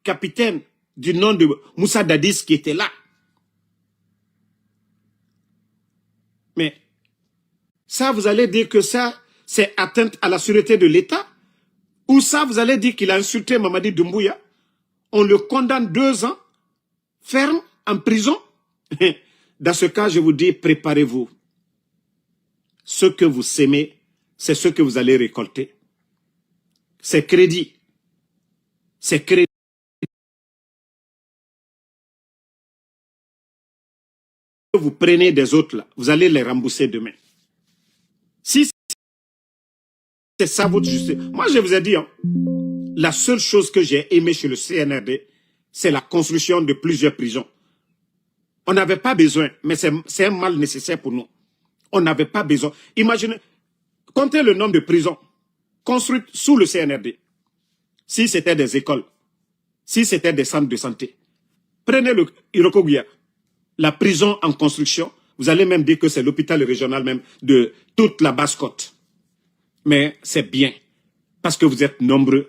capitaine du nom de Moussa Dadis qui était là. Mais ça, vous allez dire que ça, c'est atteinte à la sûreté de l'État? Ou ça, vous allez dire qu'il a insulté Mamadi Doumbouya? On le condamne 2 ans, ferme, en prison? Dans ce cas, je vous dis, préparez-vous. Ce que vous sémez, c'est ce que vous allez récolter. C'est crédit. C'est crédit. Vous prenez des autres là, vous allez les rembourser demain. Si c'est ça votre justice. Moi, je vous ai dit, hein, la seule chose que j'ai aimé chez le CNRD, c'est la construction de plusieurs prisons. On n'avait pas besoin, mais c'est un mal nécessaire pour nous. On n'avait pas besoin. Imaginez, comptez le nombre de prisons construites sous le CNRD. Si c'était des écoles, si c'était des centres de santé. Prenez le Irokoguia, la prison en construction. Vous allez même dire que c'est l'hôpital régional même de toute la Basse-Côte. Mais c'est bien, parce que vous êtes nombreux,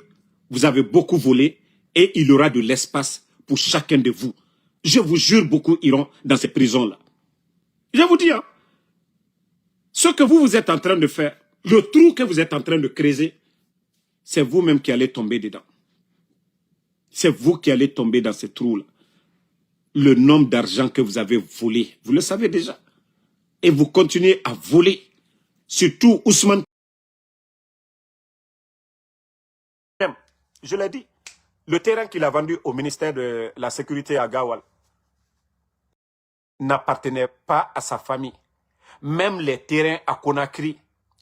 vous avez beaucoup volé, et il y aura de l'espace pour chacun de vous. Je vous jure, beaucoup iront dans ces prisons-là. Je vous dis, hein, ce que vous êtes en train de faire, le trou que vous êtes en train de creuser, c'est vous-même qui allez tomber dedans. C'est vous qui allez tomber dans ce trou-là. Le nombre d'argent que vous avez volé, vous le savez déjà. Et vous continuez à voler. Surtout Ousmane. Je l'ai dit, le terrain qu'il a vendu au ministère de la Sécurité à Gawal n'appartenait pas à sa famille. Même les terrains à Conakry,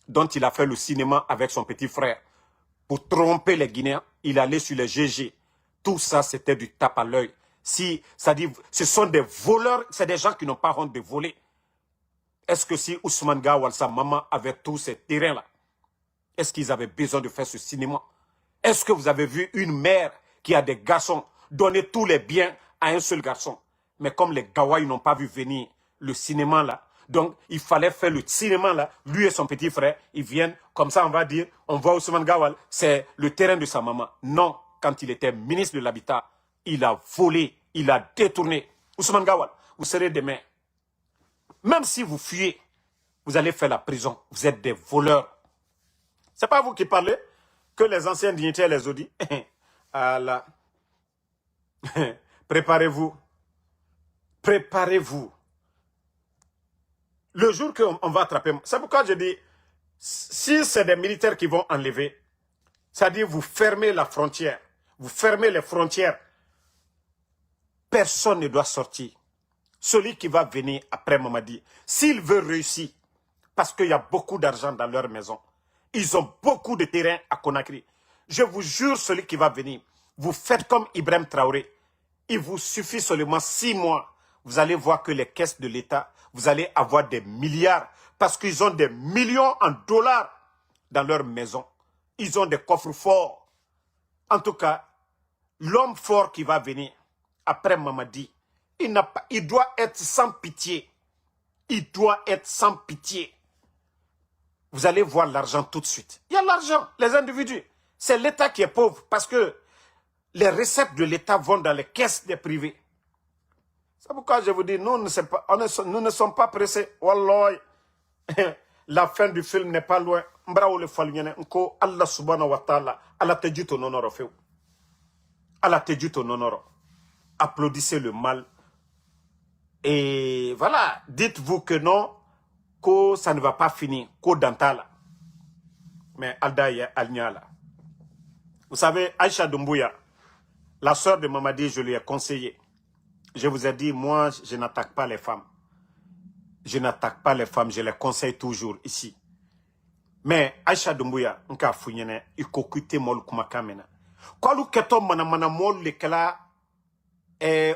dont il a fait le cinéma avec son petit frère, pour tromper les Guinéens, il allait sur les GG. Tout ça, c'était du tape à l'œil. Si, ça dit, ce sont des voleurs, c'est des gens qui n'ont pas honte de voler. Est-ce que si Ousmane Gawal, sa maman, avait tous ces terrains-là, est-ce qu'ils avaient besoin de faire ce cinéma? Est-ce que vous avez vu une mère qui a des garçons donner tous les biens à un seul garçon? Mais comme les Gawaï n'ont pas vu venir le cinéma là, donc il fallait faire le cinéma là, lui et son petit frère, ils viennent, comme ça on va dire, on voit Ousmane Gawal, c'est le terrain de sa maman. Non, quand il était ministre de l'Habitat, il a volé, il a détourné. Ousmane Gawal, vous serez demain. Même si vous fuyez, vous allez faire la prison. Vous êtes des voleurs. C'est pas vous qui parlez que les anciens dignitaires les ont dit. Allah. Préparez-vous. Préparez-vous. Le jour qu'on va attraper... C'est pourquoi je dis, si c'est des militaires qui vont enlever, c'est-à-dire vous fermez la frontière, vous fermez les frontières, personne ne doit sortir. Celui qui va venir après Mamadi, s'il veut réussir, parce qu'il y a beaucoup d'argent dans leur maison, ils ont beaucoup de terrain à Conakry. Je vous jure, celui qui va venir, vous faites comme Ibrahim Traoré. Il vous suffit seulement 6 mois. Vous allez voir que les caisses de l'État, vous allez avoir des milliards parce qu'ils ont des millions en dollars dans leur maison. Ils ont des coffres forts. En tout cas, l'homme fort qui va venir après Mamadi, il doit être sans pitié. Il doit être sans pitié. Vous allez voir l'argent tout de suite. Il y a l'argent, les individus. C'est l'État qui est pauvre parce que les recettes de l'État vont dans les caisses des privés. C'est pourquoi je vous dis, nous ne sommes pas pressés. Wallah, la fin du film n'est pas loin. Allah subhanahu wa ta'ala, Allah te dit ton honneur. Allah te dit ton honneur. Applaudissez le mal. Et voilà, dites-vous que non, que ça ne va pas finir, qu'au dantala. Mais Aldaïa Alniala. Vous savez, Aïcha Doumbouya, la sœur de Mamadi, je lui ai conseillé. Je vous ai dit, moi, je n'attaque pas les femmes. Je n'attaque pas les femmes, je les conseille toujours ici. Mais Aïcha Doumbouya, nka founyene, ikokute mol kumakamena. Kwalu keto mana mol le kala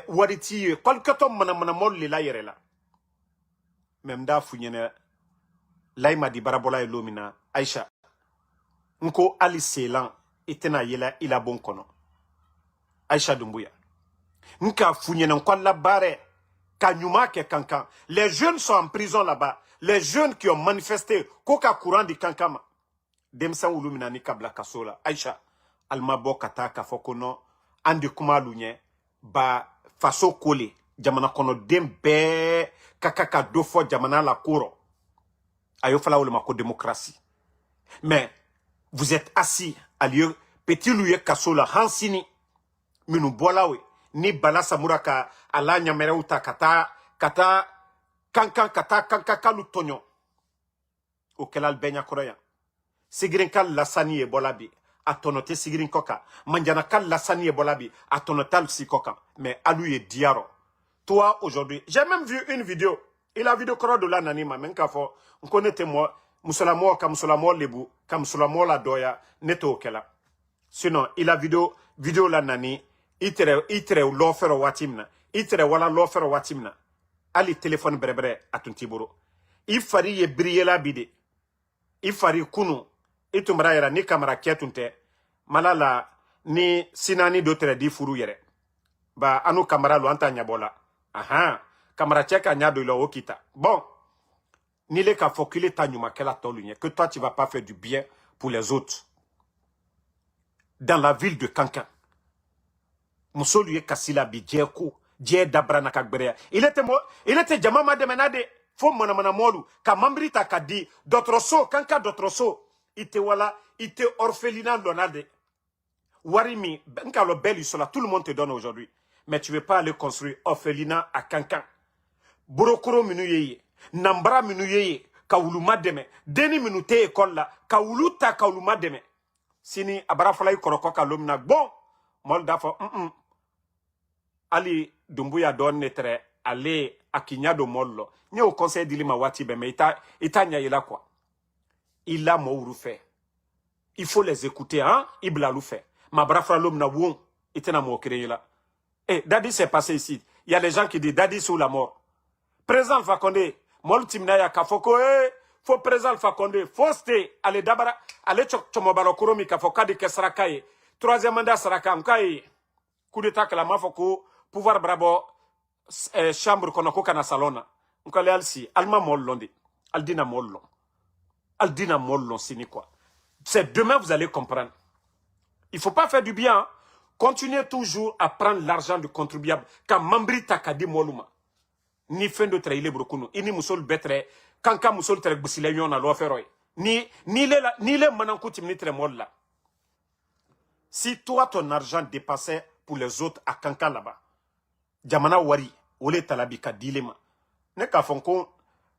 wariti, kwalu keto mana mol le la yerela. Même da founyene, laïma di barabola elomina, Aïcha. Nko Ali Selan, itena yela ila bon kono. Aïcha Doumbouya. Nka founyene, nko la bare, kanyuma ke kankan. Les jeunes sont en prison là-bas. Les jeunes qui ont manifesté, koka courant di kankama. Demsa ulumina ni kabla kasola. Aïcha, alma bo kata ka fokono, andi kuma lunye ba faso kole jamana kono dembe kaka do fo jamana la kuro ayo fala wole mako démocratie. Mais vous êtes assis à lieu petit louye kasola hansini minu bolawe ni bala samura ka ala nyamere uta kata kankan lu tonyo o kelal benya koroya sigirin kal lasani e bolabi atonote sigirin koka manjana kal lasani e bolabi atonotal si koka mais alu ye diaro. Toi aujourd'hui j'ai même vu une vidéo et la vidéo koro de la nanima menka fo on connaît moi musulamo ka musulamo lebu ka musulamo la doya neto kela sinon il a vidéo la nani itere l'offre watimna itere wala l'offre watimna ali téléphone brebre atuntiburo ifari ye briela bide ifari kunu itumra yera ni kamera ketunte malala ni sinani dotre di furu yere ba anu kamera lo anta nyabola aha kamera cheka nyado lo okita bon ni le ka fokile ta nyuma kela tolunye que toi tu vas pas faire du bien pour les autres. Dans la ville de Kankan musolu kasila bi jeko je dabra na kagbere il était jamama de menade fo mona molu ka mambrita kadi d'autres so kanka d'autres so ite wala ite orphelinat lonade warimi benka lo belle sola tout le monde te donne aujourd'hui mais tu veux pas aller construire orphelinat à Kankan borokoro minu yeye nambara minu yeye ka wuluma deme deni minu te école la ka wuluta ka wuluma deme sini abara fala ikoroko ka lomna bon mol dafo Ali Dumbuya don netre ale akinyado mollo nye au conseil dilima wati be mais ita nya quoi il a mouru fait il faut les écouter hein ibla lou fait ma brafra l'homme na won itena mo créela et Dadi s'est passé ici il y a des gens qui disent Dadi sous la mort président Fakonde mol timna ya kafoko faut président Fakonde faut ste ale dabara ale chomobalo koromi kafoka de kesrakaye troisième mandat saraka mkai coup d'état que la mafoko pouvoir brabo chambre kono ko kana salona nkale alsi alma mollondi aldina mollon sini quoi c'est demain vous allez comprendre il faut pas faire du bien hein? Continuez toujours à prendre l'argent du contribuable quand mambri takadi moluma ni fin de traile brokunu ini musol betre kanka musol tere busile yona lo feroy ni le manankuti mnitre molla. Si toi ton argent dépassait pour les autres à Kanka là-bas jamana wari ole talabi ka dilema ne ka fonko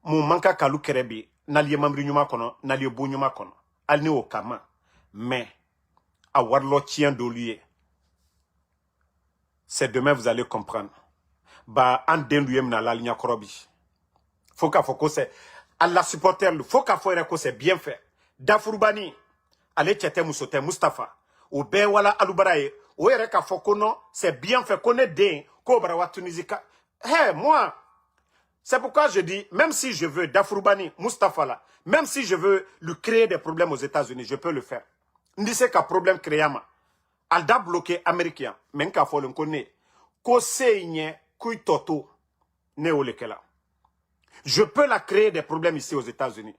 mu manka kalu kerebi naliye mamri nyuma kono naliye bo nyuma kono alni o kama mais a warlo tien dolier c'est demain vous allez comprendre ba an denduyem na la ligne korobi foka foko c'est alla supporter le foka foire ko c'est bien fait dafurbani ale tete musote Mustafa ou ben wala alubaraye ou yere ka foko non c'est bien fait connaître den Cobra wa Tunisika. Hey, moi, c'est pourquoi je dis, même si je veux Dafroubani, Mustafa là, même si je veux lui créer des problèmes aux États-Unis, je peux le faire. Ndise ka problème créama. Alda bloqué américain, men ka fo le connaît. Ko seigne kuy toto ne olekela. Je peux la créer des problèmes ici aux États-Unis.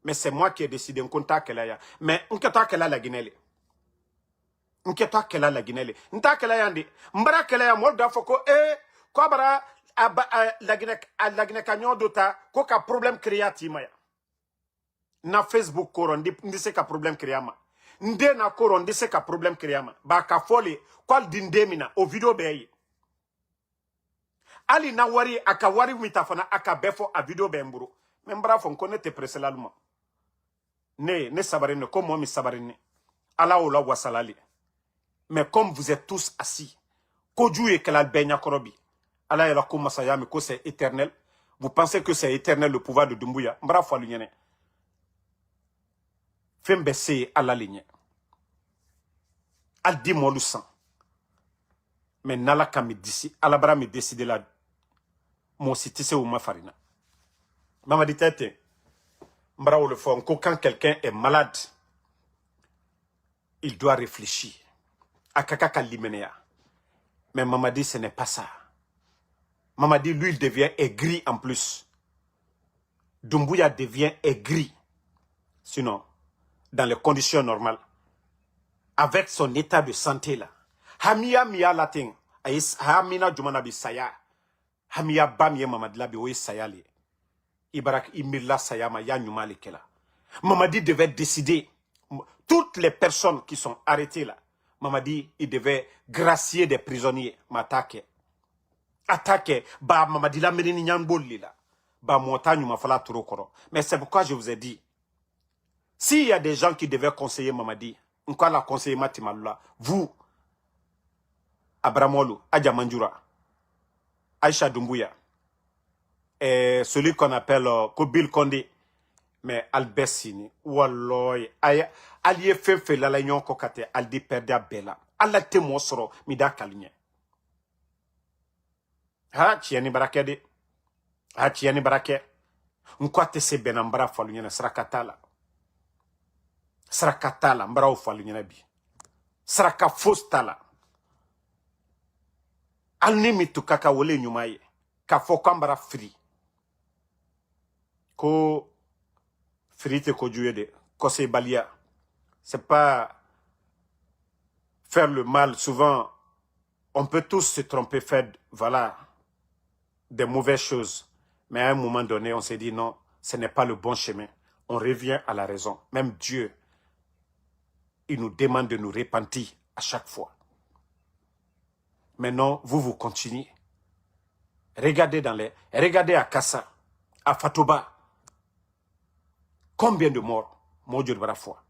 Mais c'est moi qui ai décidé en contact qu'elle a. Mais on kata qu'elle a la Guinée. Nketa kela la Guinée nta kela yandi mbara kela ya molda foko ko bara la Guinée kanyo dota ko ka problème créatif maya na Facebook koron ndise ka problème créama nde na koron ndise ka problème créama ba ka fole kwal dindemina o video beyi ali na wari aka wari mitafana aka befo a video bemburu membra fon connaître précédemment ne sabarine comme moi mi sabarine ala ola wasalali. Mais comme vous êtes tous assis, c'est éternel. Vous pensez que c'est éternel le pouvoir de Dumbuya. M'brafo l'union. Femme baisser à la ligne. Al dit moi le sang. Mais nala kami d'ici, alabra me décider là. Mon site c'est où ma farina. Maman dit tête. M'brao le fond. Quand quelqu'un est malade, il doit réfléchir. Akaka limenea. Mais Mamadi, ce n'est pas ça. Mamadi, lui, il devient aigri en plus. Dumbuya devient aigri. Sinon, dans les conditions normales, avec son état de santé là, Hamia miya latin. Hamina jumana bi saya. Hamia bamiye Mamadi la bi oye saya li. Ibarak imila saya ma ya nyuma li kela. Mamadi devait décider. Toutes les personnes qui sont arrêtées là, Mamadi, il devait gracier des prisonniers. M'attaquer. Attaquer. Ba Mamadi la merini nyamboli la. Ba montagne ma fala turo koro. Mais c'est pourquoi je vous ai dit. S'il y a des gens qui devaient conseiller Mamadi, encore la conseiller Matimalula, vous, Abramolu, Adja Manjura, Aïcha Doumbouya, et celui qu'on appelle Kobil Kondé, mais Albessini, Walloy, Allié Fefe, la Lagnon Kokate, Aldi Perda Bella, Alate Mosro, Mida Kalinye. Ha, Tieni Barakede, ha, Tieni Barake, Nkwate se Benambra Falunyana, Srakatala. Srakatala, Mbra ou Falunyana bi. Sraka Fostala. Alnimi tu kaka wole nyumaye. Ka fokambara free. Ko free te ko de. Ko se balia. C'est pas faire le mal. Souvent, on peut tous se tromper, faire, voilà, des mauvaises choses. Mais à un moment donné, on s'est dit non, ce n'est pas le bon chemin. On revient à la raison. Même Dieu, il nous demande de nous repentir à chaque fois. Maintenant, vous continuez. Regardez à Kassa, à Fatouba. Combien de morts, mon Dieu de la foi.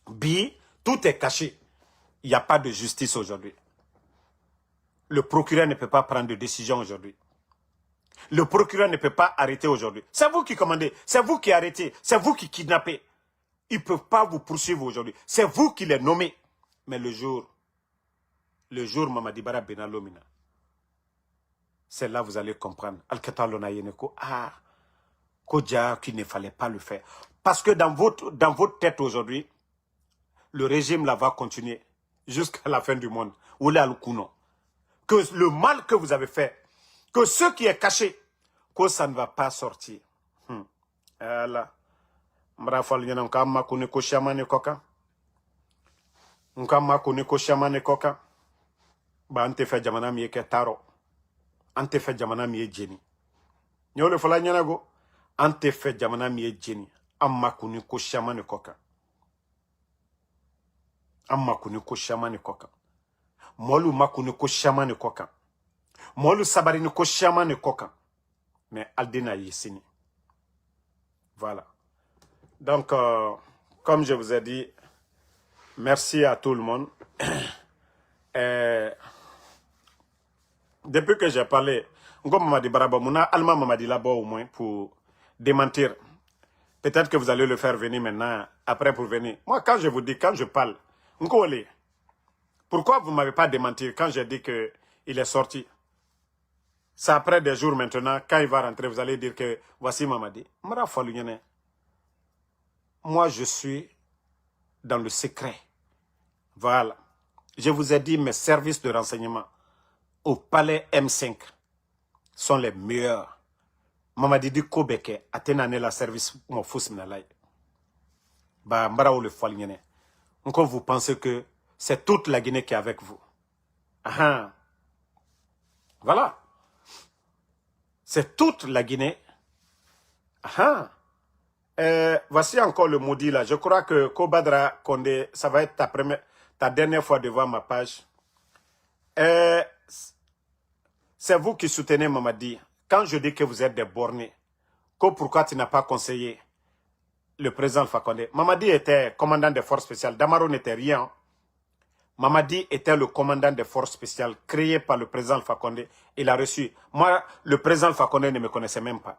Bi, tout est caché. Il n'y a pas de justice aujourd'hui. Le procureur ne peut pas prendre de décision aujourd'hui. Le procureur ne peut pas arrêter aujourd'hui. C'est vous qui commandez, c'est vous qui arrêtez, c'est vous qui kidnappez. Ils ne peuvent pas vous poursuivre aujourd'hui. C'est vous qui les nommez. Mais le jour Mamadi Bara Benalomina, c'est là que vous allez comprendre. Kodja qu'il ne fallait pas le faire. Parce que dans votre tête aujourd'hui, le régime là va continuer jusqu'à la fin du monde. Que le mal que vous avez fait, que ce qui est caché, que ça ne va pas sortir. Voilà. Mrafal nyana nkama kune ko shamane koka. Nkama kune ko shamane koka. Ba ante fe jamana mi ke taro. Ante fe jamana mi jeni. Nyole fala nyana go. Ante fe jamana mi jeni. Amma kune ko shamane koka. Amma kune ko shamane koka. Molu makune ko shamane koka. Molu sabari ni ko shamane koka. Mais aldena yesini. Voilà. Donc, comme je vous ai dit, merci à tout le monde. Depuis que j'ai parlé, comme Mamadi Baraba, Mouna, Alma Mamadi là-bas au moins pour démentir. Peut-être que vous allez le faire venir maintenant, après pour venir. Moi, quand je vous dis, quand je parle, pourquoi vous ne m'avez pas démenti quand j'ai dit qu'il est sorti? C'est après des jours maintenant, quand il va rentrer, vous allez dire que voici Mamadi. Moi, je suis dans le secret. Voilà. Je vous ai dit, mes services de renseignement au palais M5 sont les meilleurs. Mamadi di Kobeke, Athénane la service mon fous m'nalay. Bah, mbarao le foalnyene. Encore vous pensez que c'est toute la Guinée qui est avec vous. Ah. Voilà. C'est toute la Guinée. Ah. Voici encore le maudit là. Je crois que Kobadra Kondé, ça va être ta dernière fois devant ma page. C'est vous qui soutenez Mamadi. Quand je dis que vous êtes des bornés, pourquoi tu n'as pas conseillé le président Alpha Condé? Mamadi était commandant des forces spéciales. Damaro n'était rien. Mamadi était le commandant des forces spéciales créé par le président Alpha Condé. Il a reçu. Moi, le président Alpha Condé ne me connaissait même pas.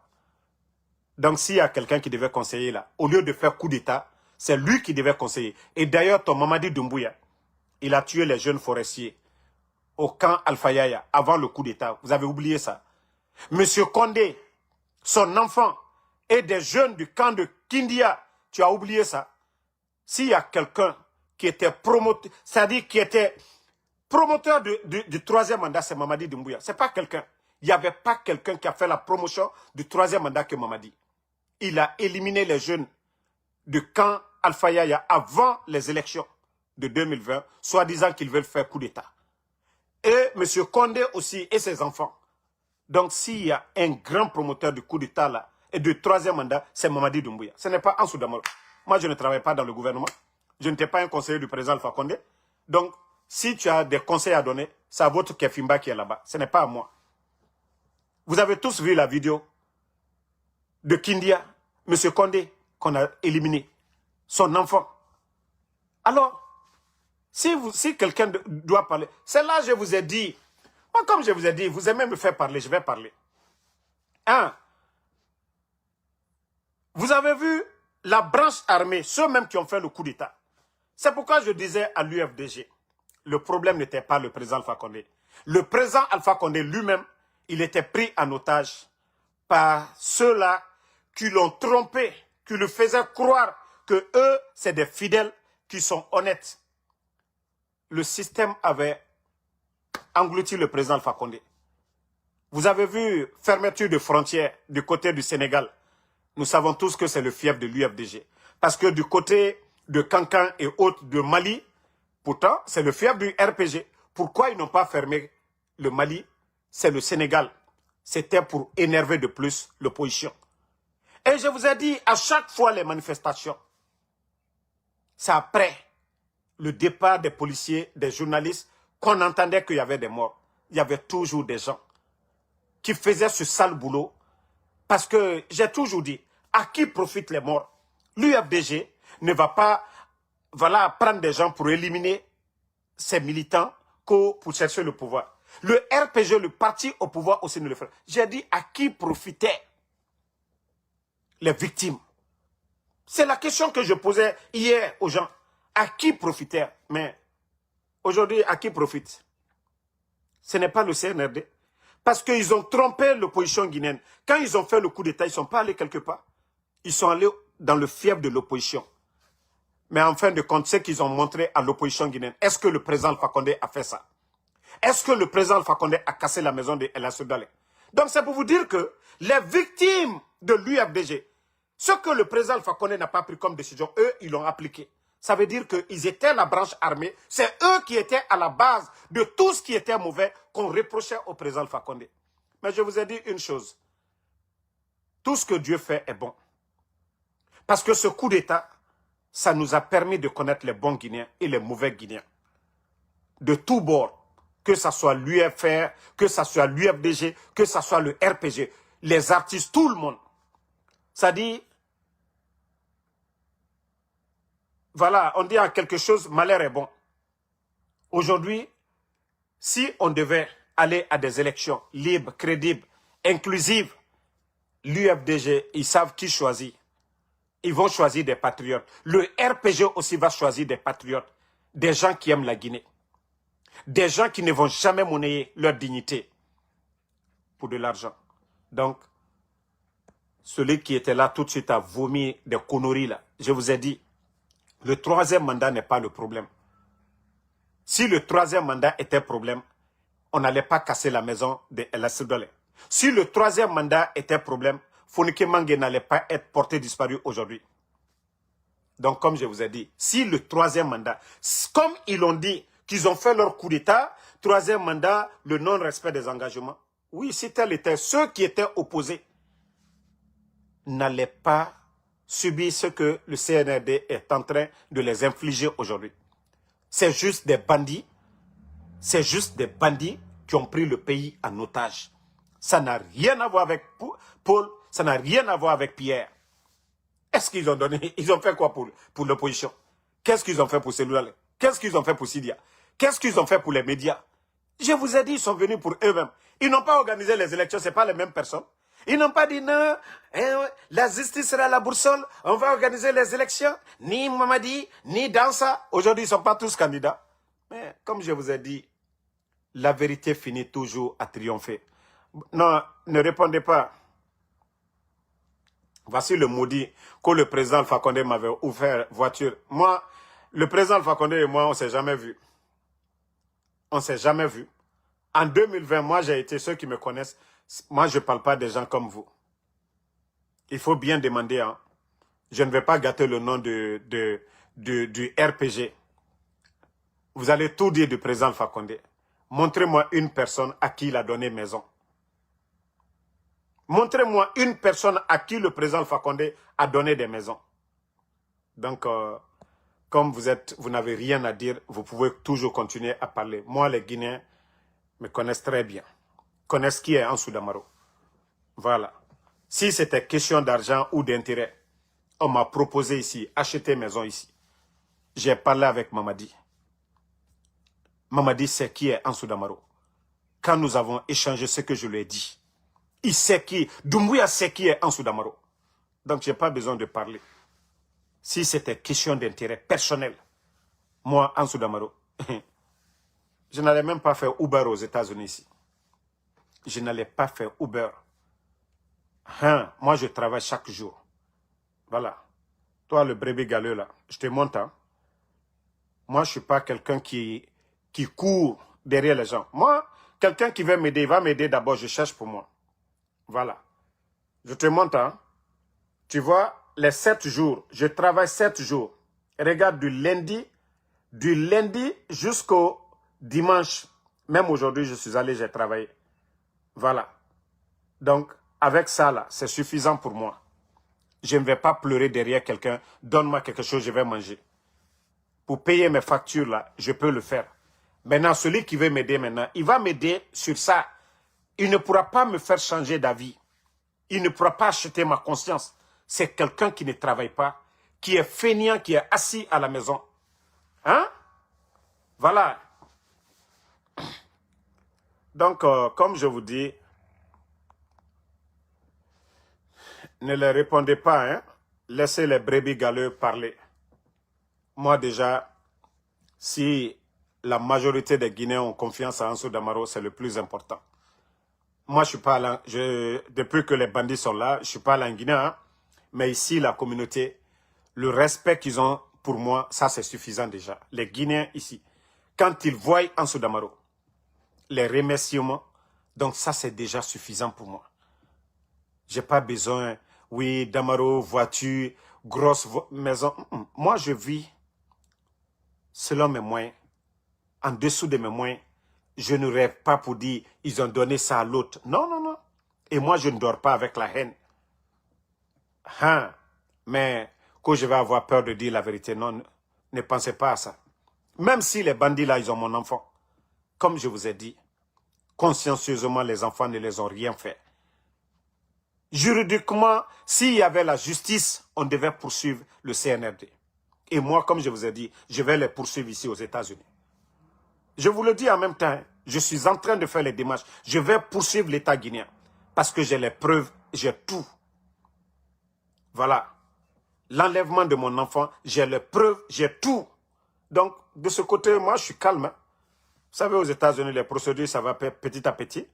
Donc, s'il y a quelqu'un qui devait conseiller là, au lieu de faire coup d'État, c'est lui qui devait conseiller. Et d'ailleurs, ton Mamadi Doumbouya, il a tué les jeunes forestiers au camp Alpha Yaya avant le coup d'État. Vous avez oublié ça. Monsieur Condé, son enfant et des jeunes du camp de Kindia, tu as oublié ça. S'il y a quelqu'un qui était promoteur, c'est-à-dire qui était promoteur du troisième mandat, c'est Mamadi Doumbouya. C'est pas quelqu'un. Il n'y avait pas quelqu'un qui a fait la promotion du troisième mandat que Mamadi. Il a éliminé les jeunes du camp Alpha Yaya avant les élections. de 2020, soi-disant qu'ils veulent faire coup d'État. Et M. Condé aussi et ses enfants. Donc s'il y a un grand promoteur du coup d'État là, et de troisième mandat, c'est Mamadi Doumbouya. Ce n'est pas Ansou Damaro. Moi, je ne travaille pas dans le gouvernement. Je n'étais pas un conseiller du président Alpha Condé. Donc, si tu as des conseils à donner, c'est à votre Kefimba qui est là-bas. Ce n'est pas à moi. Vous avez tous vu la vidéo de Kindia, M. Condé, qu'on a éliminé. Son enfant. Alors, si quelqu'un doit parler, c'est là que je vous ai dit. Moi, comme je vous ai dit, vous aimez me faire parler, je vais parler. Un, vous avez vu la branche armée, ceux mêmes qui ont fait le coup d'État. C'est pourquoi je disais à l'UFDG, le problème n'était pas le président Alpha Condé. Le président Alpha Condé lui-même, il était pris en otage par ceux-là qui l'ont trompé, qui lui faisaient croire que eux, c'est des fidèles qui sont honnêtes. Le système avait englouti le président Alpha Condé. Vous avez vu fermeture de frontières du côté du Sénégal. Nous savons tous que c'est le fief de l'UFDG. Parce que du côté de Kankan et autres de Mali, pourtant, c'est le fief du RPG. Pourquoi ils n'ont pas fermé le Mali? C'est le Sénégal. C'était pour énerver de plus l'opposition. Et je vous ai dit, à chaque fois les manifestations, c'est après le départ des policiers, des journalistes, qu'on entendait qu'il y avait des morts. Il y avait toujours des gens qui faisaient ce sale boulot. Parce que j'ai toujours dit, à qui profitent les morts? L'UFDG ne va pas prendre des gens pour éliminer ses militants pour chercher le pouvoir. Le RPG, le parti au pouvoir aussi ne le fait. J'ai dit, à qui profitaient les victimes? C'est la question que je posais hier aux gens. À qui profitaient? Mais aujourd'hui, à qui profite? Ce n'est pas le CNRD. Parce qu'ils ont trompé l'opposition guinéenne. Quand ils ont fait le coup d'État, ils ne sont pas allés quelque part. Ils sont allés dans le fief de l'opposition. Mais en fin de compte, ce qu'ils ont montré à l'opposition guinéenne, est-ce que le président Alpha Condé a fait ça? Est-ce que le président Alpha Condé a cassé la maison de El Assoudalé? Donc c'est pour vous dire que les victimes de l'UFDG, ce que le président Alpha Condé n'a pas pris comme décision, eux, ils l'ont appliqué. Ça veut dire qu'ils étaient la branche armée. C'est eux qui étaient à la base de tout ce qui était mauvais qu'on reprochait au président Alpha Condé. Mais je vous ai dit une chose. Tout ce que Dieu fait est bon. Parce que ce coup d'État, ça nous a permis de connaître les bons Guinéens et les mauvais Guinéens. De tous bords. Que ce soit l'UFR, que ce soit l'UFDG, que ce soit le RPG, les artistes, tout le monde. Ça dit... Voilà, on dit en quelque chose, malheur est bon. Aujourd'hui, si on devait aller à des élections libres, crédibles, inclusives, l'UFDG, ils savent qui choisir. Ils vont choisir des patriotes. Le RPG aussi va choisir des patriotes. Des gens qui aiment la Guinée. Des gens qui ne vont jamais monnayer leur dignité pour de l'argent. Donc, celui qui était là tout de suite a vomi des conneries là. Je vous ai dit, le troisième mandat n'est pas le problème. Si le troisième mandat était problème, on n'allait pas casser la maison de El Assoudalé. Si le troisième mandat était problème, Fonike Mange n'allait pas être porté disparu aujourd'hui. Donc, comme je vous ai dit, si le troisième mandat, comme ils l'ont dit, qu'ils ont fait leur coup d'État, troisième mandat, le non-respect des engagements. Oui, si tel était, ceux qui étaient opposés n'allaient pas subir ce que le CNRD est en train de les infliger aujourd'hui. C'est juste des bandits. C'est juste des bandits qui ont pris le pays en otage. Ça n'a rien à voir avec Paul, ça n'a rien à voir avec Pierre. Est-ce qu'ils ont donné, ils ont fait quoi pour l'opposition? Qu'est-ce qu'ils ont fait pour celui-là? Qu'est-ce qu'ils ont fait pour Sidia? Qu'est-ce qu'ils ont fait pour les médias? Je vous ai dit, ils sont venus pour eux-mêmes. Ils n'ont pas organisé les élections, ce n'est pas les mêmes personnes. Ils n'ont pas dit non, la justice sera la boussole, on va organiser les élections. Ni Mamadi, ni Dansa. Aujourd'hui, ils ne sont pas tous candidats. Mais comme je vous ai dit, la vérité finit toujours à triompher. Non, ne répondez pas. Voici le maudit que le président Alpha Condé m'avait offert voiture. Moi, le président Alpha Condé et moi, on ne s'est jamais vu. On ne s'est jamais vu. En 2020, moi, j'ai été, ceux qui me connaissent, moi, je ne parle pas des gens comme vous. Il faut bien demander. Hein. Je ne vais pas gâter le nom du RPG. Vous allez tout dire du président Alpha Condé. Montrez-moi une personne à qui il a donné maison. Montrez-moi une personne à qui le président Alpha Condé a donné des maisons. Donc, comme vous n'avez rien à dire, vous pouvez toujours continuer à parler. Moi, les Guinéens me connaissent très bien. Connaissent qui est Ansou Damaro. Voilà. Si c'était question d'argent ou d'intérêt, on m'a proposé ici, acheter maison ici. J'ai parlé avec Mamadi. Mamadi sait qui est Ansou Damaro. Quand nous avons échangé ce que je lui ai dit, il sait qui, Doumbouya sait qui est Ansou Damaro. Donc, je n'ai pas besoin de parler. Si c'était question d'intérêt personnel, moi, Ansou Damaro, je n'allais même pas faire Uber aux États-Unis ici. Je n'allais pas faire Uber. Moi, je travaille chaque jour. Voilà. Toi, le brebis galeux, là, je te montre. Hein? Moi, je ne suis pas quelqu'un qui court derrière les gens. Moi, quelqu'un qui veut m'aider, il va m'aider d'abord, je cherche pour moi. Voilà. Je te montre. Hein? Tu vois, les 7 jours, je travaille 7 jours. Regarde, du lundi jusqu'au dimanche. Même aujourd'hui, je suis allé, j'ai travaillé. Voilà. Donc, avec ça, là, c'est suffisant pour moi. Je ne vais pas pleurer derrière quelqu'un. Donne-moi quelque chose, je vais manger. Pour payer mes factures, là, je peux le faire. Maintenant, celui qui veut m'aider maintenant, il va m'aider sur ça. Il ne pourra pas me faire changer d'avis. Il ne pourra pas acheter ma conscience. C'est quelqu'un qui ne travaille pas, qui est fainéant, qui est assis à la maison. Hein? Voilà. Donc, comme je vous dis, ne les répondez pas, hein? Laissez les brebis galeux parler. Moi déjà, si la majorité des Guinéens ont confiance à Ansou Damaro, c'est le plus important. Moi, je suis pas là, depuis que les bandits sont là, je ne suis pas là en Guinée, hein? Mais ici, la communauté, le respect qu'ils ont pour moi, ça c'est suffisant déjà. Les Guinéens ici, quand ils voient Ansou Damaro, les remerciements, donc ça c'est déjà suffisant pour moi. J'ai pas besoin, oui, Damaro, voiture, grosse maison. Moi, je vis selon mes moyens, en dessous de mes moyens. Je ne rêve pas pour dire, ils ont donné ça à l'autre. Non, non, non. Et moi, je ne dors pas avec la haine. Mais que je vais avoir peur de dire la vérité, non, ne pensez pas à ça. Même si les bandits là, ils ont mon enfant. Comme je vous ai dit, consciencieusement, les enfants ne les ont rien fait. Juridiquement, s'il y avait la justice, on devait poursuivre le CNRD. Et moi, comme je vous ai dit, je vais les poursuivre ici aux États-Unis. Je vous le dis en même temps, je suis en train de faire les démarches. Je vais poursuivre l'État guinéen. Parce que j'ai les preuves, j'ai tout. Voilà. L'enlèvement de mon enfant, j'ai les preuves, j'ai tout. Donc, de ce côté, moi, je suis calme. Vous savez, aux États-Unis, les procédures, ça va petit à petit.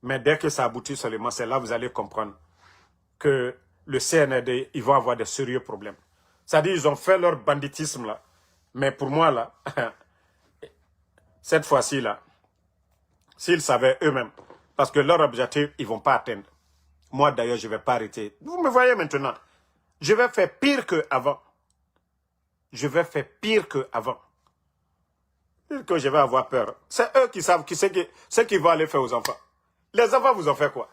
Mais dès que ça aboutit seulement, c'est là que vous allez comprendre que le CNRD, ils vont avoir de sérieux problèmes. C'est-à-dire, ils ont fait leur banditisme, là. Mais pour moi, là, cette fois-ci, là, s'ils savaient eux-mêmes, parce que leur objectif, ils ne vont pas atteindre. Moi, d'ailleurs, je ne vais pas arrêter. Vous me voyez maintenant. Je vais faire pire qu'avant. Je vais faire pire qu'avant. Que je vais avoir peur. C'est eux qui savent ce qu'ils vont aller faire aux enfants. Les enfants vous ont fait quoi?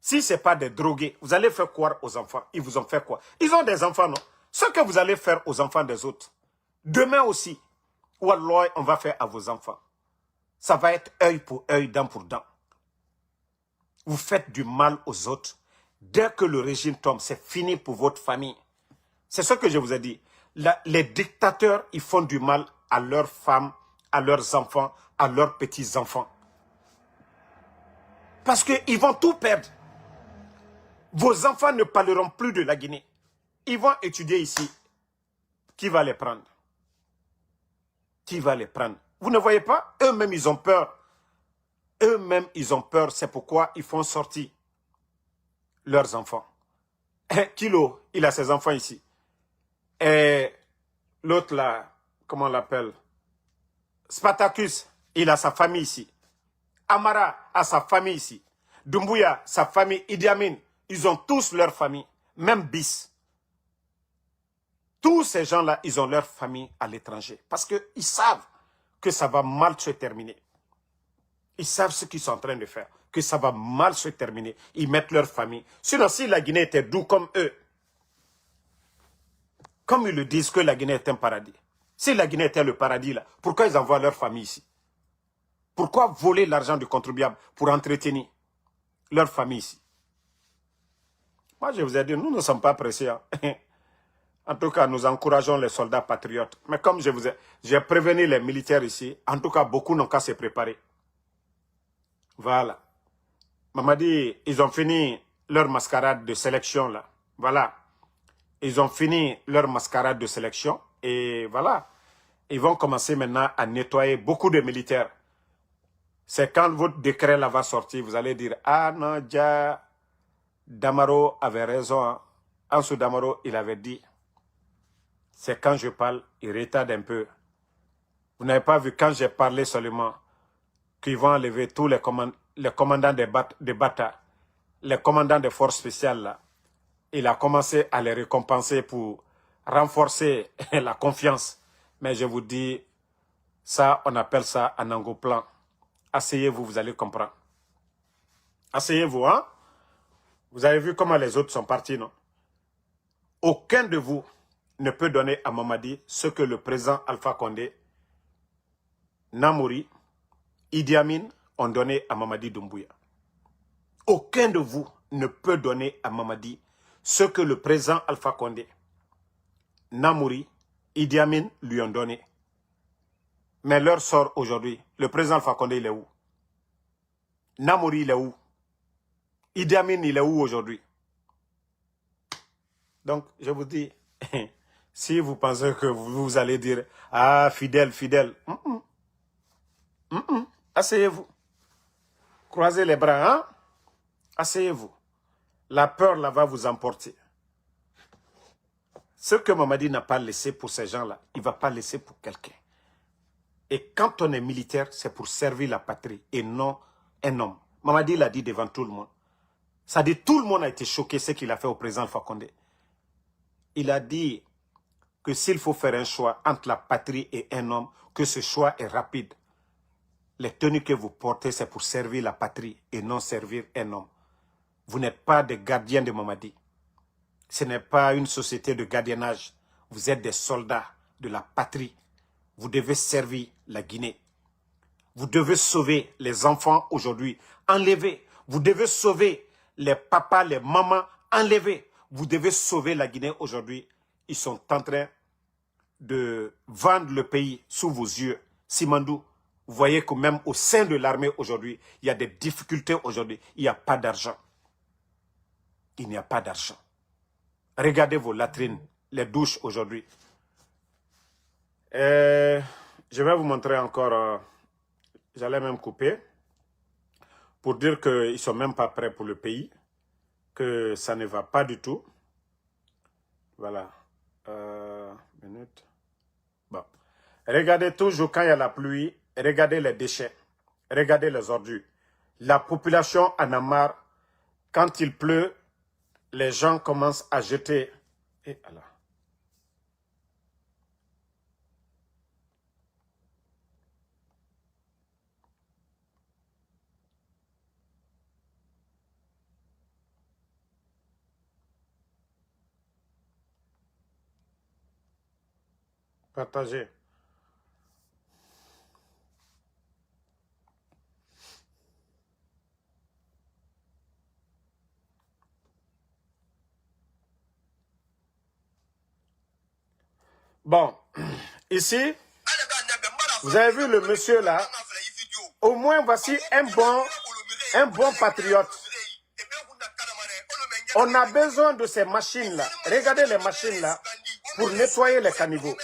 Si ce n'est pas des drogués, vous allez faire quoi aux enfants? Ils vous ont fait quoi? Ils ont des enfants, non? Ce que vous allez faire aux enfants des autres, demain aussi, Wallah, on va faire à vos enfants. Ça va être œil pour œil, dent pour dent. Vous faites du mal aux autres. Dès que le régime tombe, c'est fini pour votre famille. C'est ce que je vous ai dit. Les dictateurs, ils font du mal à leurs femmes, à leurs enfants, à leurs petits-enfants. Parce qu'ils vont tout perdre. Vos enfants ne parleront plus de la Guinée. Ils vont étudier ici. Qui va les prendre? Qui va les prendre? Vous ne voyez pas? Eux-mêmes, ils ont peur. Eux-mêmes, ils ont peur. C'est pourquoi ils font sortir leurs enfants. Kilo, il a ses enfants ici. Et l'autre là, comment on l'appelle? Spartacus, il a sa famille ici. Amara a sa famille ici. Doumbouya, sa famille. Idi Amin, ils ont tous leur famille. Même Bis. Tous ces gens-là, ils ont leur famille à l'étranger. Parce qu'ils savent que ça va mal se terminer. Ils savent ce qu'ils sont en train de faire. Que ça va mal se terminer. Ils mettent leur famille. Sinon, si la Guinée était doux comme eux, comme ils le disent que la Guinée est un paradis. Si la Guinée était le paradis, là, pourquoi ils envoient leur famille ici? Pourquoi voler l'argent du contribuable pour entretenir leur famille ici? Moi, je vous ai dit, nous ne sommes pas pressés. Hein. En tout cas, nous encourageons les soldats patriotes. Mais comme j'ai prévenu les militaires ici, en tout cas, beaucoup n'ont qu'à se préparer. Voilà. Mamadi, ils ont fini leur mascarade de sélection, là. Voilà. Ils ont fini leur mascarade de sélection. Et voilà. Ils vont commencer maintenant à nettoyer beaucoup de militaires. C'est quand votre décret là va sortir, vous allez dire, ah non, déjà, Damaro avait raison. Hein. Ansou Damaro, il avait dit. C'est quand je parle, il retarde un peu. Vous n'avez pas vu quand j'ai parlé seulement qu'ils vont enlever tous les commandants des Bata, les commandants des forces spéciales là. Il a commencé à les récompenser pour renforcer la confiance. Mais je vous dis, ça, on appelle ça un angoplan. Asseyez-vous, vous allez comprendre. Asseyez-vous, hein? Vous avez vu comment les autres sont partis, non? Aucun de vous ne peut donner à Mamadi ce que le président Alpha Condé, Namouri, Idi Amin ont donné à Mamadi Doumbouya. Aucun de vous ne peut donner à Mamadi ce que le président Alpha Condé, Namouri, Idi Amin lui ont donné. Mais leur sort aujourd'hui, le président Alpha Condé, il est où? Namouri, il est où? Idi Amin, il est où aujourd'hui? Donc, je vous dis, si vous pensez que vous allez dire, ah, fidèle, fidèle, asseyez-vous. Croisez les bras, hein? Asseyez-vous. La peur, là, va vous emporter. Ce que Mamadi n'a pas laissé pour ces gens-là, il ne va pas laisser pour quelqu'un. Et quand on est militaire, c'est pour servir la patrie et non un homme. Mamadi l'a dit devant tout le monde. Ça dit tout le monde a été choqué ce qu'il a fait au président Alpha Condé. Il a dit que s'il faut faire un choix entre la patrie et un homme, que ce choix est rapide. Les tenues que vous portez, c'est pour servir la patrie et non servir un homme. Vous n'êtes pas des gardiens de Mamadi. Ce n'est pas une société de gardiennage. Vous êtes des soldats de la patrie. Vous devez servir la Guinée. Vous devez sauver les enfants aujourd'hui, enlevés. Vous devez sauver les papas, les mamans, enlevés. Vous devez sauver la Guinée aujourd'hui. Ils sont en train de vendre le pays sous vos yeux. Simandou, vous voyez que même au sein de l'armée aujourd'hui, il y a des difficultés aujourd'hui. Il n'y a pas d'argent. Il n'y a pas d'argent. Regardez vos latrines, les douches aujourd'hui. Je vais vous montrer encore, j'allais même couper, pour dire qu'ils ne sont même pas prêts pour le pays, que ça ne va pas du tout. Voilà. Minute. Bon. Regardez toujours quand il y a la pluie, regardez les déchets, regardez les ordures. La population en a marre. Quand il pleut, les gens commencent à jeter. Et alors. Partagez. Bon, ici, vous avez vu le monsieur là. Au moins, voici un bon patriote. On a besoin de ces machines-là. Regardez les machines-là pour nettoyer les caniveaux.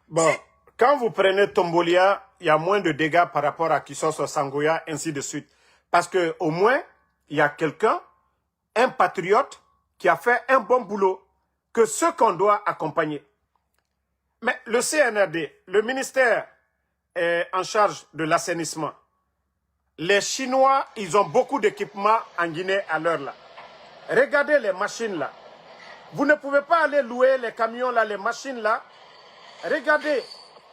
Bon, quand vous prenez Tombolia, il y a moins de dégâts par rapport à Kisoso Sangoya, ainsi de suite. Parce qu'au moins, il y a quelqu'un, un patriote, qui a fait un bon boulot. que ceux qu'on doit accompagner. Mais le CNRD, le ministère en charge de l'assainissement, les Chinois, ils ont beaucoup d'équipements en Guinée à l'heure là. Regardez les machines là. Vous ne pouvez pas aller louer les camions là, les machines là. Regardez,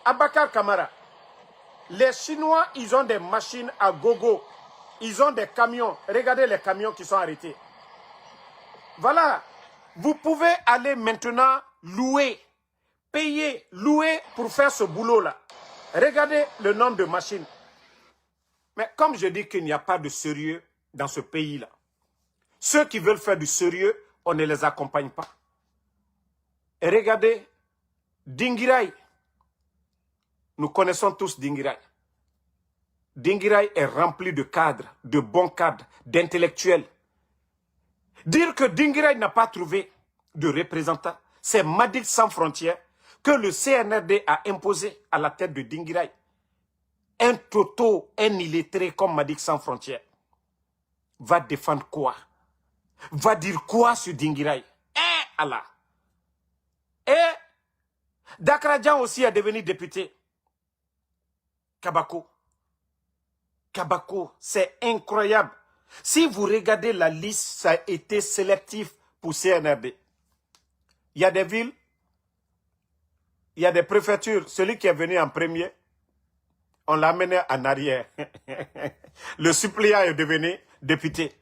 Abakar Kamara. Les Chinois, ils ont des machines à gogo. Ils ont des camions. Regardez les camions qui sont arrêtés. Voilà. Vous pouvez aller maintenant louer, payer, louer pour faire ce boulot-là. Regardez le nombre de machines. Mais comme je dis qu'il n'y a pas de sérieux dans ce pays-là, ceux qui veulent faire du sérieux, on ne les accompagne pas. Et regardez, Dingirai. Nous connaissons tous Dingirai. Dingirai est rempli de cadres, de bons cadres, d'intellectuels. Dire que Dingirai n'a pas trouvé de représentant, c'est Madic sans frontières que le CNRD a imposé à la tête de Dingirai. Un toto, un illettré comme Madic sans frontières va défendre quoi? Va dire quoi sur Dingirai? Allah. Et Dakradjan aussi est devenu député. Kabako. Kabako, c'est incroyable. Si vous regardez la liste, ça a été sélectif pour CNRD. Il y a des villes, il y a des préfectures. Celui qui est venu en premier, on l'a amené en arrière. Le suppléant est devenu député.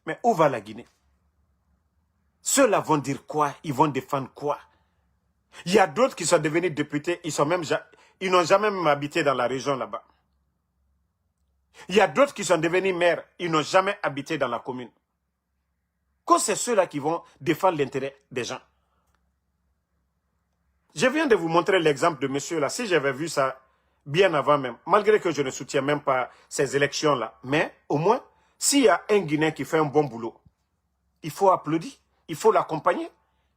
Mais où va la Guinée? Ceux-là vont dire quoi? Ils vont défendre quoi? Il y a d'autres qui sont devenus députés, ils n'ont jamais même habité dans la région là-bas. Il y a d'autres qui sont devenus maires, ils n'ont jamais habité dans la commune. Que c'est ceux-là qui vont défendre l'intérêt des gens. Je viens de vous montrer l'exemple de monsieur là. Si j'avais vu ça bien avant même, malgré que je ne soutiens même pas ces élections-là, mais au moins, s'il y a un Guinéen qui fait un bon boulot, il faut applaudir, il faut l'accompagner,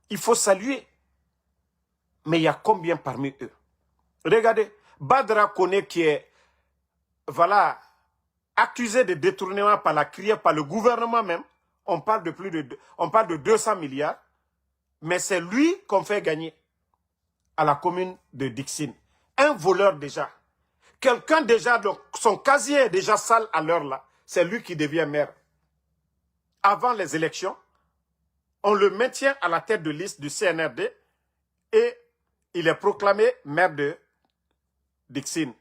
il faut saluer. Mais il y a combien parmi eux? Regardez, Badra Kone qui est, voilà, accusé de détournement par la CRIE, par le gouvernement même, on parle de 200 milliards, mais c'est lui qu'on fait gagner à la commune de Dixine. Un voleur déjà. Quelqu'un déjà, donc son casier est déjà sale à l'heure là, c'est lui qui devient maire. Avant les élections, on le maintient à la tête de liste du CNRD et il est proclamé maire de Dixine.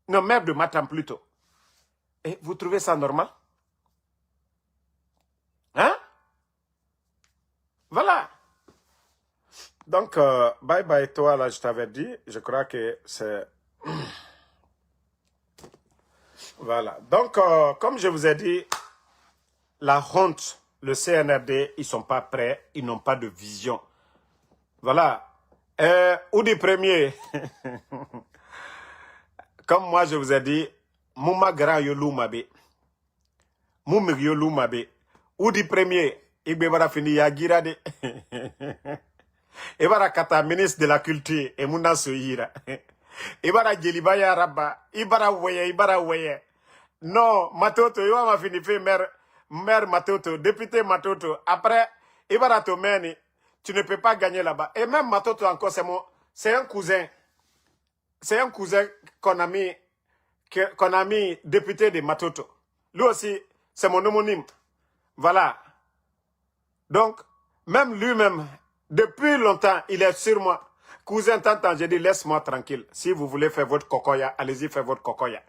Non, maire de Matam plutôt. Et vous trouvez ça normal? Hein? Voilà. Donc, bye bye toi, là, je t'avais dit. Je crois que c'est... Voilà. Donc, comme je vous ai dit, la honte, le CNRD, ils ne sont pas prêts, ils n'ont pas de vision. Voilà. Oudi Premier, comme moi je vous ai dit, Mouma Grand Yolou Mabe, Moumir Yolou Mabe, Oudi Premier, Igbebara fini Yagirade, Ibara Kata, ministre de la Culture, et Mouna Sohira, Ibara Djelibaya Rabba, Ibara Weye. Non, Matoto, Iwa m'a fini fait maire Matoto, député Matoto. Après, Ibara Tomeni, tu ne peux pas gagner là-bas. Et même Matoto encore, c'est un cousin. C'est un cousin qu'on a mis député de Matoto. Lui aussi, c'est mon homonyme. Voilà. Donc, même lui-même, depuis longtemps, il est sur moi. Cousin, t'entends, j'ai dit, laisse-moi tranquille. Si vous voulez faire votre cocoya, allez-y, faire votre cocoya.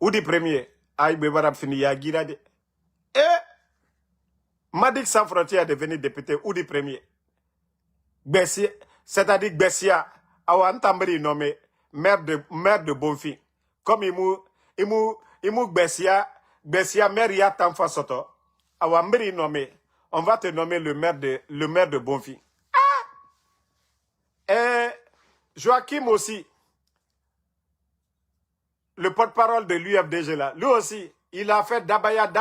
Oudi Premier, Aïe Bebarab fini Yagirade. Et Madic sans frontières est devenu député Oudi Premier. Bessia, c'est-à-dire Bessia, Awan Tambri nommé maire de Bonfi. Comme il Bessia maire ya Tamfa Soto. Awan Mbri nommé, on va te nommer le maire de Bonfi. Ah! Et Joachim aussi, le porte-parole de l'UFDG là, lui aussi, il a fait Dabaya.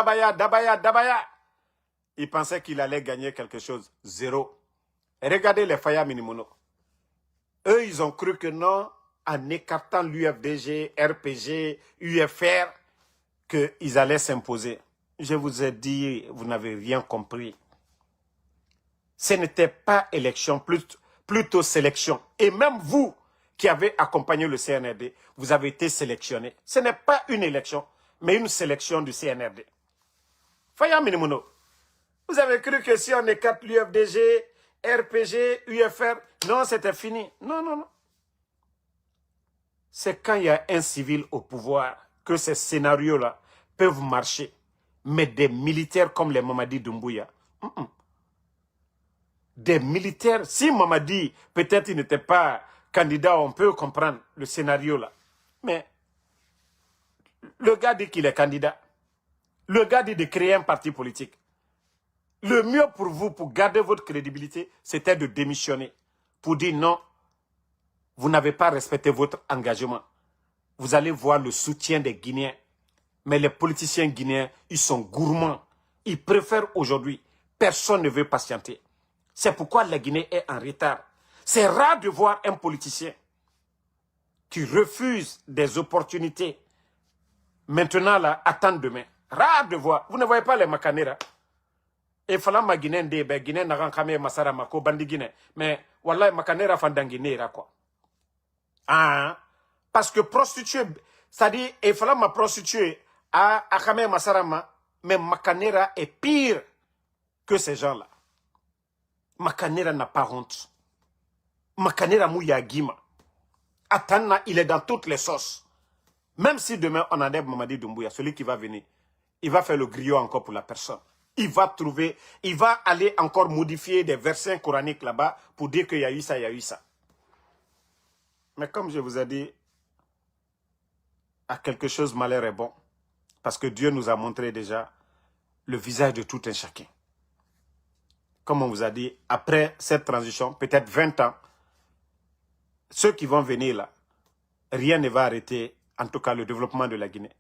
Il pensait qu'il allait gagner quelque chose. Zéro. Et regardez les Faya Minimono. Eux, ils ont cru que non, en écartant l'UFDG, RPG, UFR, qu'ils allaient s'imposer. Je vous ai dit, vous n'avez rien compris. Ce n'était pas élection, plutôt sélection. Et même vous qui avez accompagné le CNRD, vous avez été sélectionné. Ce n'est pas une élection, mais une sélection du CNRD. Faya Minimono, vous avez cru que si on écarte l'UFDG, RPG, UFR, non, c'était fini. Non, non, non. C'est quand il y a un civil au pouvoir que ces scénarios-là peuvent marcher. Mais des militaires comme les Mamadi Doumbouya, des militaires, si Mamadi, peut-être il n'était pas candidat, on peut comprendre le scénario là. Mais le gars dit qu'il est candidat. Le gars dit de créer un parti politique. Le mieux pour vous, pour garder votre crédibilité, c'était de démissionner. Pour dire non, vous n'avez pas respecté votre engagement. Vous allez voir le soutien des Guinéens. Mais les politiciens guinéens, ils sont gourmands. Ils préfèrent aujourd'hui. Personne ne veut patienter. C'est pourquoi la Guinée est en retard. C'est rare de voir un politicien qui refuse des opportunités. Maintenant, là, attendre demain. Rare de voir. Vous ne voyez pas les Makanera. Et fala ma Guinée de be Guinée n'a rien masara mako bandi Guinée. Mais wallahi Makanera fandanguinera quoi. Ah, parce que prostituée, c'est-à-dire, il fallait ma prostituée à Akame Masarama, mais Makanera est pire que ces gens-là. Makanera n'a pas honte. Makanera mouya Guima. Atana, il est dans toutes les sauces. Même si demain on enlève Mamadi Doumbouya, celui qui va venir, il va faire le griot encore pour la personne. Il va trouver, il va aller encore modifier des versets coraniques là-bas pour dire qu'il y a eu ça, il y a eu ça. Mais comme je vous ai dit, à quelque chose, malheur est bon. Parce que Dieu nous a montré déjà le visage de tout un chacun. Comme on vous a dit, après cette transition, peut-être 20 ans, ceux qui vont venir là, rien ne va arrêter, en tout cas le développement de la Guinée.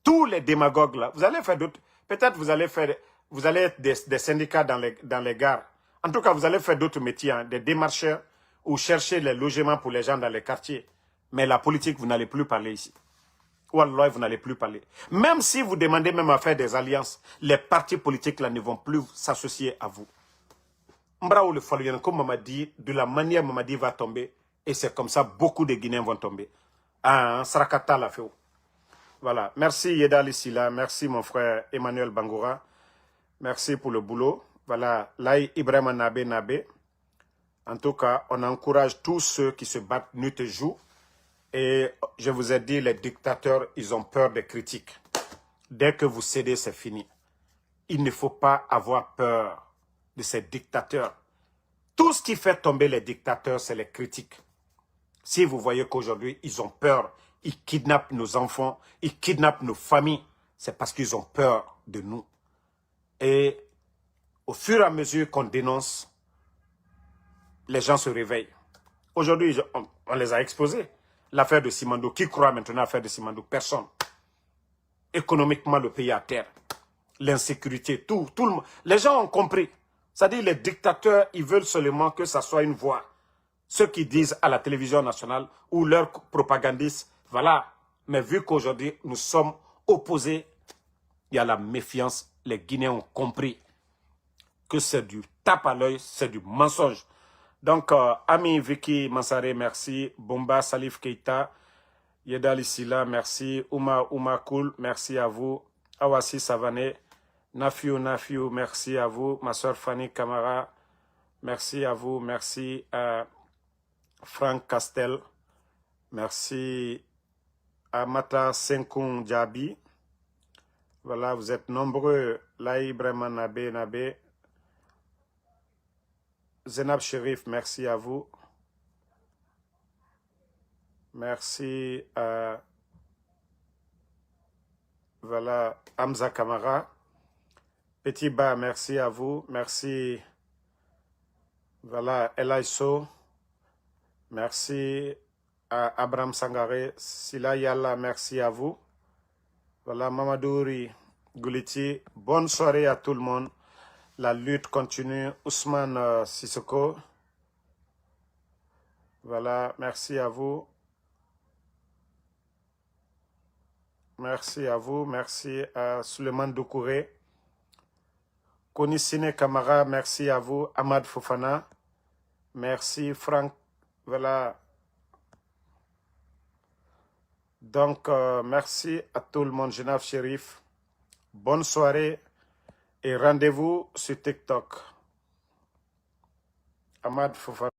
Tous les démagogues là, vous allez faire d'autres, peut-être vous allez être des syndicats dans les gares. En tout cas, vous allez faire d'autres métiers, hein, des démarcheurs ou chercher les logements pour les gens dans les quartiers. Mais la politique, vous n'allez plus parler ici. Wallah, vous n'allez plus parler. Même si vous demandez même à faire des alliances, les partis politiques là ne vont plus s'associer à vous. Mbraou le Faluyen, comme Mamadi, de la manière Mamadi va tomber, et c'est comme ça, beaucoup de Guinéens vont tomber. Ah, Sarakata l'a fait. Voilà. Merci Yeda Lissila, merci mon frère Emmanuel Bangoura. Merci pour le boulot. Voilà, là, Ibrahim Nabé. En tout cas, on encourage tous ceux qui se battent nuit et jour. Et je vous ai dit, les dictateurs, ils ont peur des critiques. Dès que vous cédez, c'est fini. Il ne faut pas avoir peur de ces dictateurs. Tout ce qui fait tomber les dictateurs, c'est les critiques. Si vous voyez qu'aujourd'hui, ils ont peur, ils kidnappent nos enfants, ils kidnappent nos familles, c'est parce qu'ils ont peur de nous. Et au fur et à mesure qu'on dénonce, les gens se réveillent. Aujourd'hui, on les a exposés. L'affaire de Simandou, qui croit maintenant à l'affaire de Simandou? Personne. Économiquement, le pays est à terre. L'insécurité, tout le monde. Les gens ont compris. C'est-à-dire les dictateurs, ils veulent seulement que ça soit une voix. Ceux qui disent à la télévision nationale ou leurs propagandistes, voilà. Mais vu qu'aujourd'hui, nous sommes opposés, il y a la méfiance. Les Guinéens ont compris que c'est du tape à l'œil, c'est du mensonge. Donc, Ami Vicky Mansare, merci. Bomba Salif Keita, Yedali Silla, merci. Ouma Koul, merci à vous. Awasi Savané, Nafiu, merci à vous. Ma soeur Fanny Camara, merci à vous. Merci à Franck Castel, merci à Mata Senkoun Djabi. Voilà, vous êtes nombreux. Laï Breman Nabé. Zenab Sherif, merci à vous. Merci à voilà, Hamza Kamara. Petit Ba, merci à vous. Merci. Voilà, Elaiso. Merci à Abraham Sangare. Sila Yalla, merci à vous. Voilà, Mamadouri Gouliti. Bonne soirée à tout le monde. La lutte continue. Ousmane Sissoko. Voilà, merci à vous. Merci à vous. Merci à Suleiman Doukouré. Konissine Kamara, merci à vous. Ahmad Fofana, merci. Franck, voilà. Donc, merci à tout le monde. Genaf Sherif, bonne soirée et rendez-vous sur TikTok. Ahmad Fofana.